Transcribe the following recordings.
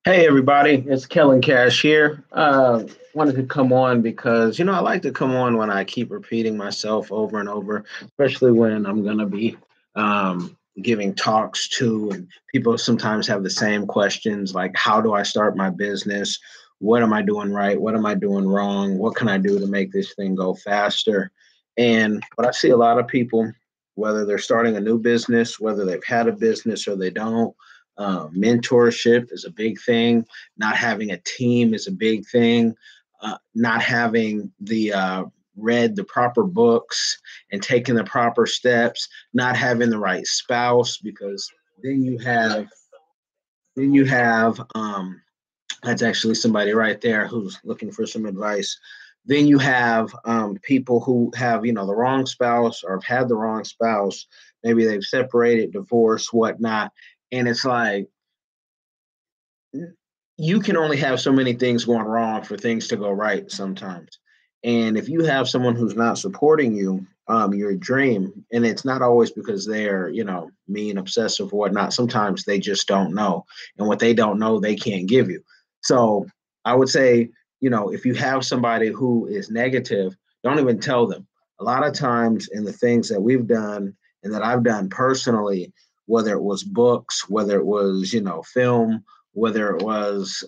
Hey everybody, it's Kellen Cash here. Wanted to come on because I like to come on when I keep repeating myself over and over, especially when I'm gonna be giving talks to, and people sometimes have the same questions like, how do I start my business? What am I doing right? What am I doing wrong? What can I do to make this thing go faster? And what I see a lot of people, whether they're starting a new business, whether they've had a business or they don't, mentorship is a big thing. Not having a team is a big thing. Not having read the proper books and taking the proper steps. Not having the right spouse because then you have that's actually somebody right there who's looking for some advice. Then you have people who have the wrong spouse or have had the wrong spouse. Maybe they've separated, divorced, whatnot, and it's like you can only have so many things going wrong for things to go right sometimes. And if you have someone who's not supporting you, your dream, and it's not always because they're, mean, obsessive, or whatnot. Sometimes they just don't know. And what they don't know, they can't give you. So I would say, if you have somebody who is negative, don't even tell them. A lot of times in the things that we've done and that I've done personally, whether it was books, whether it was, film, whether it was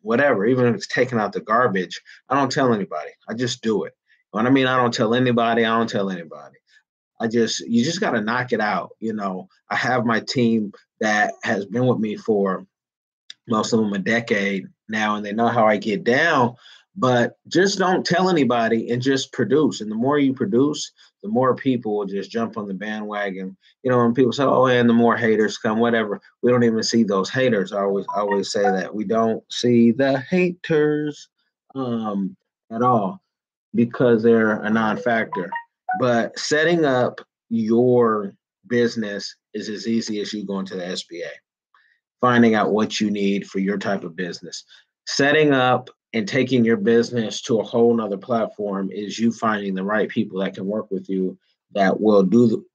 whatever, even if it's taking out the garbage, I don't tell anybody. I just do it. When I mean I don't tell anybody, I don't tell anybody. You just got to knock it out. I have my team that has been with me for most of them a decade now, and they know how I get down. But just don't tell anybody and just produce. And the more you produce, the more people will just jump on the bandwagon. When people say, "Oh," and the more haters come, whatever. We don't even see those haters. I always say that we don't see the haters um, at all because they're a non-factor. But setting up your business is as easy as you going to the SBA, finding out what you need for your type of business. Setting up and taking your business to a whole nother platform is you finding the right people that can work with you that will do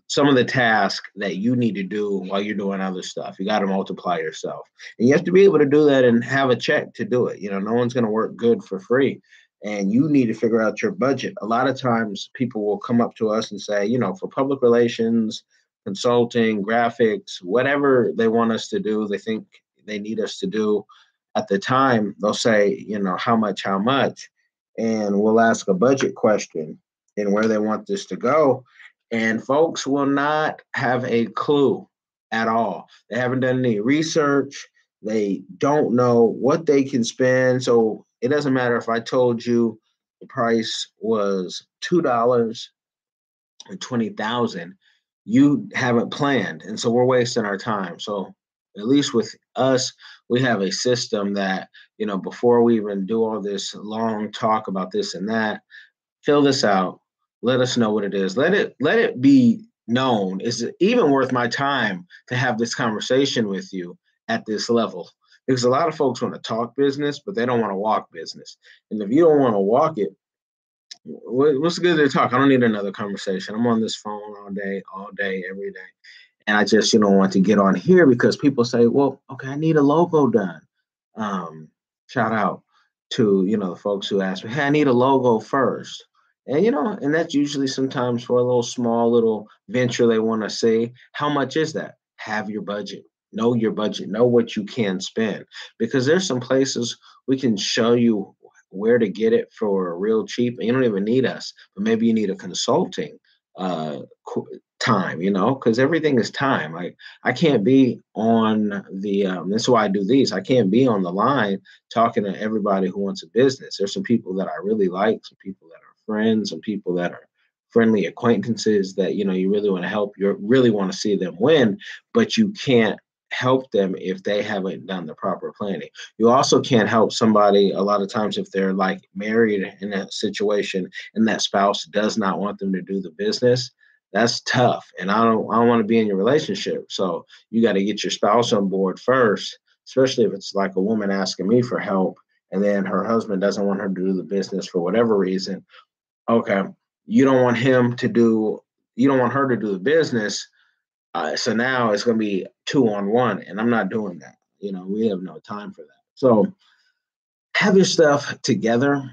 some of the tasks that you need to do while you're doing other stuff. You got to multiply yourself. And you have to be able to do that and have a check to do it. No one's going to work good for free. And you need to figure out your budget. A lot of times people will come up to us and say, for public relations, consulting, graphics, whatever they want us to do, they think they need us to do at the time, they'll say, how much? And we'll ask a budget question and where they want this to go. And folks will not have a clue at all. They haven't done any research. They don't know what they can spend. So it doesn't matter if I told you the price was $2 and 20,000, you haven't planned, and so we're wasting our time. So at least with us, we have a system that before we even do all this long talk about this and that, fill this out, let us know what it is, let it be known, is it even worth my time to have this conversation with you at this level, because a lot of folks want to talk business but they don't want to walk business. And if you don't want to walk it, what's good to talk? I don't need another conversation. I'm on this phone all day, every day. And I just, want to get on here because people say, well, okay, I need a logo done. Shout out to, the folks who ask me, hey, I need a logo first. And that's usually sometimes for a little small little venture they want to see. How much is that? Have your budget. Know your budget. Know what you can spend. Because there's some places we can show you where to get it for real cheap. And you don't even need us, but maybe you need a consulting uh, time, because everything is time. Like I can't be on that's why I do these. I can't be on the line talking to everybody who wants a business. There's some people that I really like, some people that are friends, some people that are friendly acquaintances that, you really want to help. You really want to see them win, but you can't help them if they haven't done the proper planning. You also can't help somebody a lot of times if they're like married in a situation and that spouse does not want them to do the business. That's tough. And I don't want to be in your relationship. So you got to get your spouse on board first, especially if it's like a woman asking me for help and then her husband doesn't want her to do the business for whatever reason. Okay. You don't want you don't want her to do the business. So now it's going to be 2-on-1, and I'm not doing that. We have no time for that. So have your stuff together.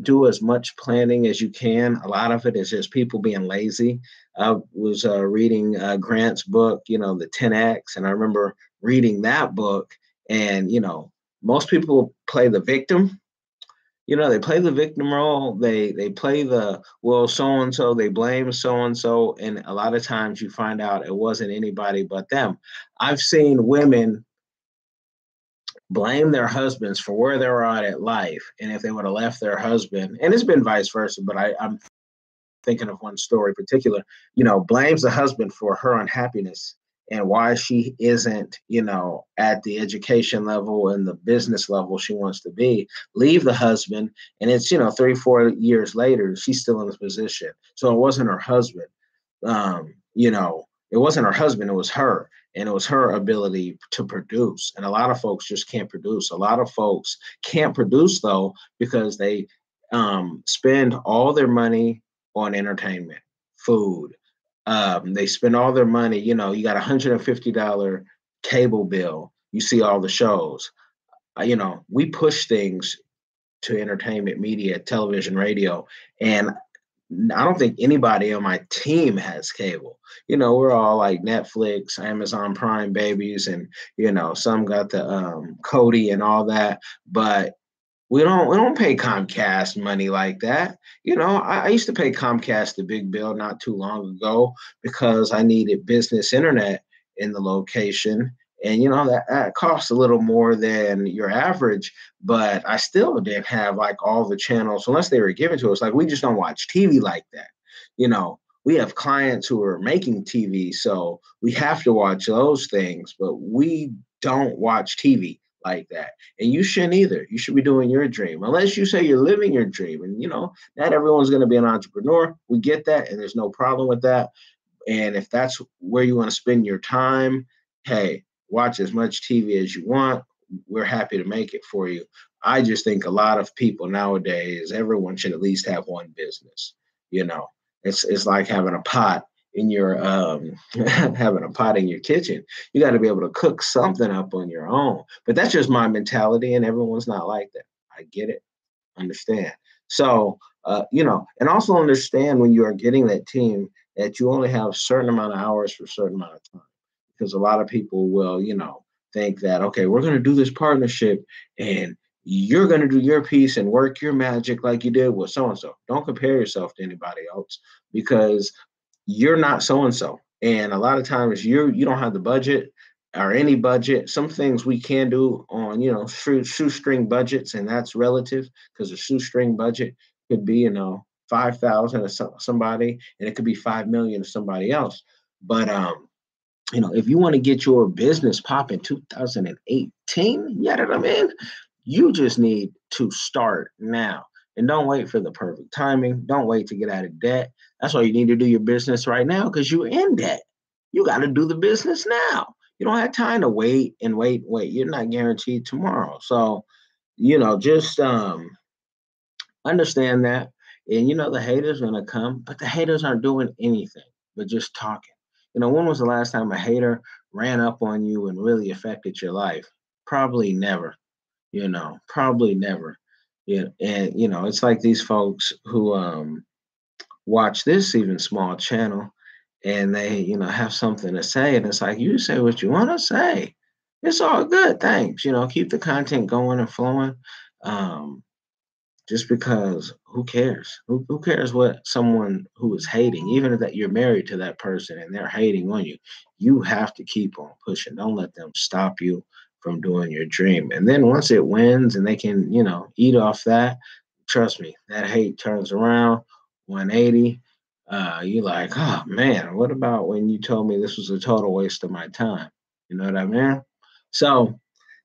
Do as much planning as you can. A lot of it is just people being lazy. I was reading Grant's book, the 10X, and I remember reading that book. And most people play the victim. They play the victim role. They play the, well, so and so. They blame so and so, and a lot of times you find out it wasn't anybody but them. I've seen women blame their husbands for where they're at life, and if they would have left their husband, and it's been vice versa, but I'm thinking of one story in particular, blames the husband for her unhappiness and why she isn't, at the education level and the business level she wants to be, leave the husband. And it's, 3, 4 years later, she's still in this position. So it wasn't her husband. It wasn't her husband, it was her. And it was her ability to produce. And a lot of folks just can't produce. A lot of folks can't produce, though, because they spend all their money on entertainment, food. They spend all their money, you got $150 cable bill. You see all the shows. We push things to entertainment media, television, radio, and I don't think anybody on my team has cable. We're all like Netflix, Amazon Prime babies, and some got the Cody and all that, but we don't pay Comcast money like that. I used to pay Comcast the big bill not too long ago because I needed business internet in the location. And that costs a little more than your average, but I still didn't have like all the channels unless they were given to us. Like we just don't watch TV like that. We have clients who are making TV, so we have to watch those things, but we don't watch TV like that. And you shouldn't either. You should be doing your dream, unless you say you're living your dream. And not everyone's going to be an entrepreneur. We get that, and there's no problem with that. And if that's where you want to spend your time, hey, watch as much TV as you want. We're happy to make it for you. I just think a lot of people nowadays, everyone should at least have one business. It's like having a pot in your having a pot in your kitchen. You got to be able to cook something up on your own. But that's just my mentality, and everyone's not like that. I get it, understand. So and also understand when you are getting that team that you only have a certain amount of hours for a certain amount of time, because a lot of people will think that, okay, we're going to do this partnership and you're going to do your piece and work your magic like you did with so and so. Don't compare yourself to anybody else, because you're not so and so. And a lot of times you don't have the budget or any budget. Some things we can do on shoestring budgets, and that's relative, because a shoestring budget could be 5,000 to somebody, and it could be 5 million to somebody else. But if you want to get your business popping 2018, you know what I mean? You just need to start now. And don't wait for the perfect timing. Don't wait to get out of debt. That's why you need to do your business right now, because you're in debt. You got to do the business now. You don't have time to wait and wait. You're not guaranteed tomorrow. So, just understand that. And the haters are gonna come, but the haters aren't doing anything but just talking. When was the last time a hater ran up on you and really affected your life? Probably never. Probably never. Yeah, and it's like these folks who watch this even small channel, and they have something to say, and it's like, you say what you want to say. It's all good. Thanks. Keep the content going and flowing. Just because, who cares? Who cares what someone who is hating, even if that you're married to that person and they're hating on you, you have to keep on pushing. Don't let them stop you from doing your dream. And then once it wins and they can, eat off that, trust me, that hate turns around 180. You're like, oh man, what about when you told me this was a total waste of my time? You know what I mean? So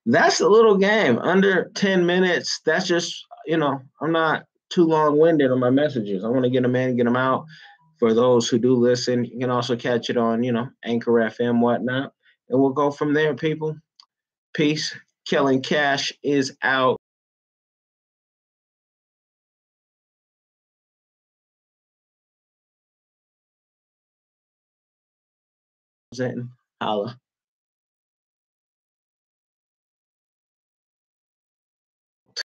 that's a little game under 10 minutes. That's just, I'm not too long winded on my messages. I want to get them in, get them out. For those who do listen, you can also catch it on, Anchor FM, whatnot. And we'll go from there, people. Peace. Killing Cash is out. Holla.